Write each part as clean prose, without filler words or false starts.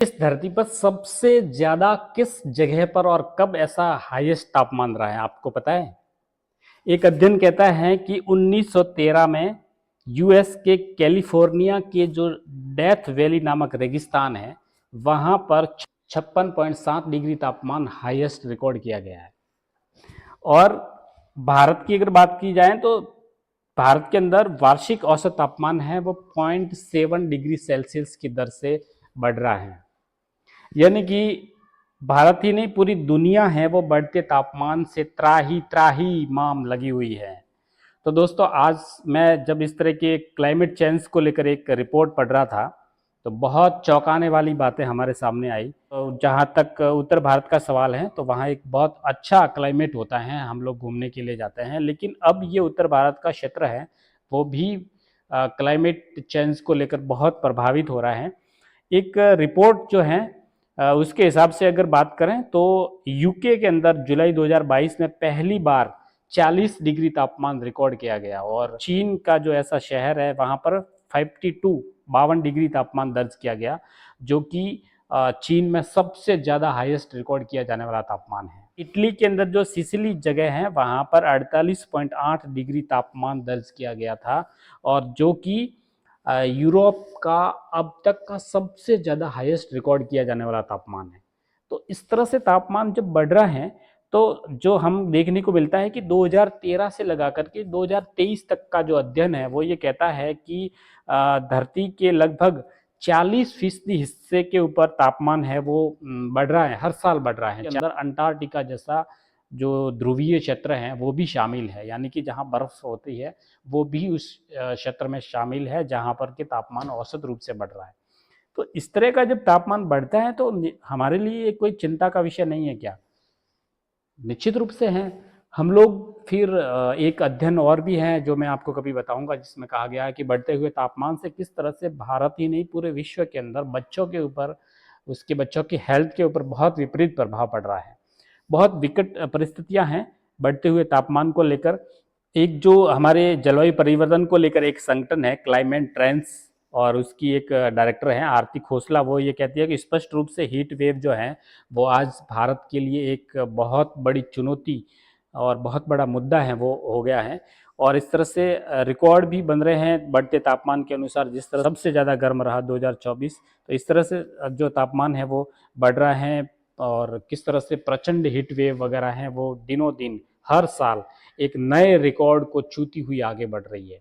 इस धरती पर सबसे ज्यादा किस जगह पर और कब ऐसा हाईएस्ट तापमान रहा है, आपको पता है? एक अध्ययन कहता है कि 1913 में यूएस के कैलिफोर्निया के जो डेथ वैली नामक रेगिस्तान है, वहां पर 56.7 डिग्री तापमान हाईएस्ट रिकॉर्ड किया गया है। और भारत की अगर बात की जाए तो भारत के अंदर वार्षिक औसत तापमान है वो 0.7 डिग्री सेल्सियस की दर से बढ़ रहा है। यानी कि भारत ही नहीं, पूरी दुनिया है वो बढ़ते तापमान से त्राही त्राही माम लगी हुई है। तो दोस्तों, आज मैं जब इस तरह के क्लाइमेट चेंज को लेकर एक रिपोर्ट पढ़ रहा था तो बहुत चौंकाने वाली बातें हमारे सामने आई। तो जहाँ तक उत्तर भारत का सवाल है तो वहाँ एक बहुत अच्छा क्लाइमेट होता है, हम लोग घूमने के लिए जाते हैं। लेकिन अब ये उत्तर भारत का क्षेत्र है वो भी क्लाइमेट चेंज को लेकर बहुत प्रभावित हो रहा है। एक रिपोर्ट जो है उसके हिसाब से अगर बात करें तो यूके के अंदर जुलाई 2022 में पहली बार 40 डिग्री तापमान रिकॉर्ड किया गया। और चीन का जो ऐसा शहर है वहां पर 52 डिग्री तापमान दर्ज किया गया, जो कि चीन में सबसे ज्यादा हाईएस्ट रिकॉर्ड किया जाने वाला तापमान है। इटली के अंदर जो सिसिली जगह है वहां पर 48.8 डिग्री तापमान दर्ज किया गया था, और जो कि यूरोप का अब तक का सबसे ज़्यादा हाईएस्ट रिकॉर्ड किया जाने वाला तापमान है। तो इस तरह से तापमान जब बढ़ रहा है तो जो हम देखने को मिलता है कि 2013 से लगा करके 2023 तक का जो अध्ययन है वो ये कहता है कि धरती के लगभग 40% हिस्से के ऊपर तापमान है वो बढ़ रहा है, हर साल बढ़ रहा है। अंदर अंटार्कटिका जैसा जो ध्रुवीय क्षेत्र है वो भी शामिल है, यानी कि जहाँ बर्फ होती है वो भी उस क्षेत्र में शामिल है जहाँ पर के तापमान औसत रूप से बढ़ रहा है। तो इस तरह का जब तापमान बढ़ता है तो हमारे लिए कोई चिंता का विषय नहीं है क्या? निश्चित रूप से है। हम लोग फिर एक अध्ययन और भी है जो मैं आपको कभी बताऊंगा, जिसमें कहा गया है कि बढ़ते हुए तापमान से किस तरह से भारत ही नहीं पूरे विश्व के अंदर बच्चों के ऊपर, उसके बच्चों की हेल्थ के ऊपर बहुत विपरीत प्रभाव पड़ रहा है। बहुत विकट परिस्थितियां हैं बढ़ते हुए तापमान को लेकर। एक जो हमारे जलवायु परिवर्तन को लेकर एक संगठन है क्लाइमेट ट्रेंड्स, और उसकी एक डायरेक्टर है आरती खोसला, वो ये कहती है कि स्पष्ट रूप से हीट वेव जो है वो आज भारत के लिए एक बहुत बड़ी चुनौती और बहुत बड़ा मुद्दा है वो हो गया है। और इस तरह से रिकॉर्ड भी बन रहे हैं बढ़ते तापमान के अनुसार। जिस तरह सबसे ज़्यादा गर्म रहा 2024, तो इस तरह से जो तापमान है वो बढ़ रहा है। और किस तरह से प्रचंड हीट वेव वगैरह हैं वो दिनों दिन हर साल एक नए रिकॉर्ड को छूती हुई आगे बढ़ रही है।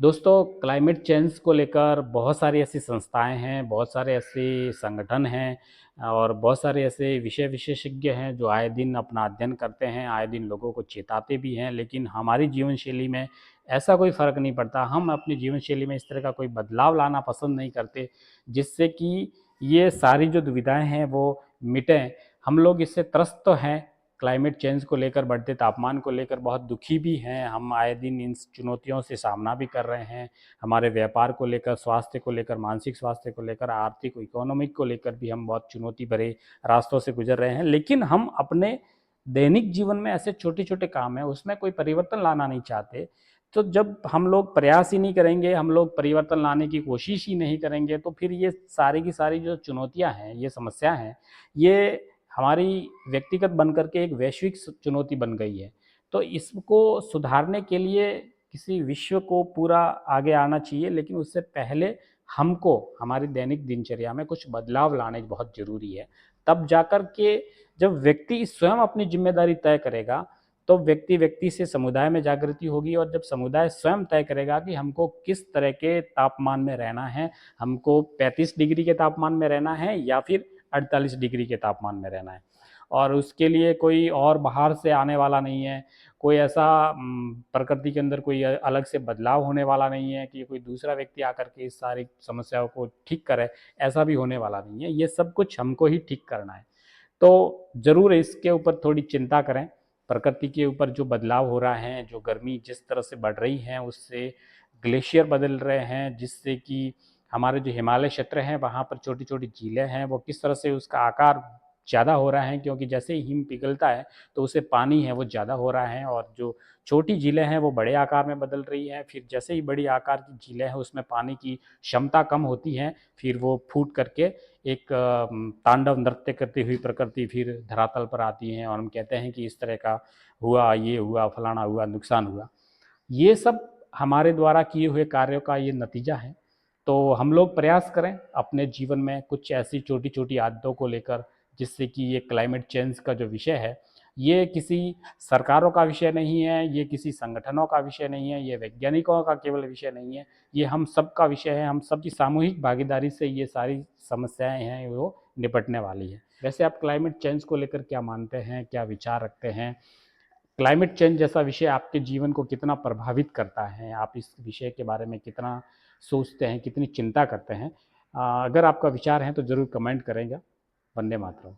दोस्तों, क्लाइमेट चेंज को लेकर बहुत सारी ऐसी संस्थाएं हैं, बहुत सारे ऐसे संगठन हैं, और बहुत सारे ऐसे विषय विशेषज्ञ हैं जो आए दिन अपना अध्ययन करते हैं, आए दिन लोगों को चेताते भी हैं। लेकिन हमारी जीवन शैली में ऐसा कोई फ़र्क नहीं पड़ता। हम अपनी जीवन शैली में इस तरह का कोई बदलाव लाना पसंद नहीं करते जिससे कि ये सारी जो दुविधाएं हैं वो मिटें। हम लोग इससे त्रस्त तो हैं, क्लाइमेट चेंज को लेकर, बढ़ते तापमान को लेकर बहुत दुखी भी हैं। हम आए दिन इन चुनौतियों से सामना भी कर रहे हैं। हमारे व्यापार को लेकर, स्वास्थ्य को लेकर, मानसिक स्वास्थ्य को लेकर, आर्थिक इकोनॉमिक को लेकर भी हम बहुत चुनौती भरे रास्तों से गुजर रहे हैं। लेकिन हम अपने दैनिक जीवन में ऐसे छोटे छोटे काम हैं उसमें कोई परिवर्तन लाना नहीं चाहते। तो जब हम लोग प्रयास ही नहीं करेंगे, हम लोग परिवर्तन लाने की कोशिश ही नहीं करेंगे, तो फिर ये सारी की सारी जो चुनौतियां हैं, ये समस्या हैं, ये हमारी व्यक्तिगत बनकर के एक वैश्विक चुनौती बन गई है। तो इसको सुधारने के लिए किसी विश्व को पूरा आगे आना चाहिए, लेकिन उससे पहले हमको हमारी दैनिक दिनचर्या में कुछ बदलाव लाने बहुत ज़रूरी है। तब जाकर के जब व्यक्ति स्वयं अपनी जिम्मेदारी तय करेगा तो व्यक्ति व्यक्ति से समुदाय में जागृति होगी, और जब समुदाय स्वयं तय करेगा कि हमको किस तरह के तापमान में रहना है, हमको 35 डिग्री के तापमान में रहना है या फिर 48 डिग्री के तापमान में रहना है, और उसके लिए कोई और बाहर से आने वाला नहीं है, कोई ऐसा प्रकृति के अंदर कोई अलग से बदलाव होने वाला नहीं है कि कोई दूसरा व्यक्ति आकर के इस सारी समस्याओं को ठीक करे, ऐसा भी होने वाला नहीं है। ये सब कुछ हमको ही ठीक करना है। तो ज़रूर इसके ऊपर थोड़ी चिंता करें। प्रकृति के ऊपर जो बदलाव हो रहा है, जो गर्मी जिस तरह से बढ़ रही है, उससे ग्लेशियर बदल रहे हैं, जिससे कि हमारे जो हिमालय क्षेत्र हैं वहाँ पर छोटी छोटी झीलें हैं वो किस तरह से उसका आकार ज़्यादा हो रहा है, क्योंकि जैसे ही हिम पिघलता है तो उसे पानी है वो ज़्यादा हो रहा है, और जो छोटी झीलें हैं वो बड़े आकार में बदल रही हैं। फिर जैसे ही बड़ी आकार की झीलें हैं उसमें पानी की क्षमता कम होती है, फिर वो फूट करके एक तांडव नृत्य करती हुई प्रकृति फिर धरातल पर आती है और हम कहते हैं कि इस तरह का हुआ, ये हुआ, फलाना हुआ, नुकसान हुआ। ये सब हमारे द्वारा किए हुए कार्यों का ये नतीजा है। तो हम लोग प्रयास करें अपने जीवन में कुछ ऐसी छोटी छोटी आदतों को लेकर, जिससे कि ये क्लाइमेट चेंज का जो विषय है, ये किसी सरकारों का विषय नहीं है, ये किसी संगठनों का विषय नहीं है, ये वैज्ञानिकों का केवल विषय नहीं है, ये हम सब का विषय है। हम सबकी सामूहिक भागीदारी से ये सारी समस्याएं हैं वो निपटने वाली है। वैसे आप क्लाइमेट चेंज को लेकर क्या मानते हैं, क्या विचार रखते हैं? क्लाइमेट चेंज जैसा विषय आपके जीवन को कितना प्रभावित करता है? आप इस विषय के बारे में कितना सोचते हैं, कितनी चिंता करते हैं? अगर आपका विचार है तो ज़रूर कमेंट करेंगे। वंदे मातरम।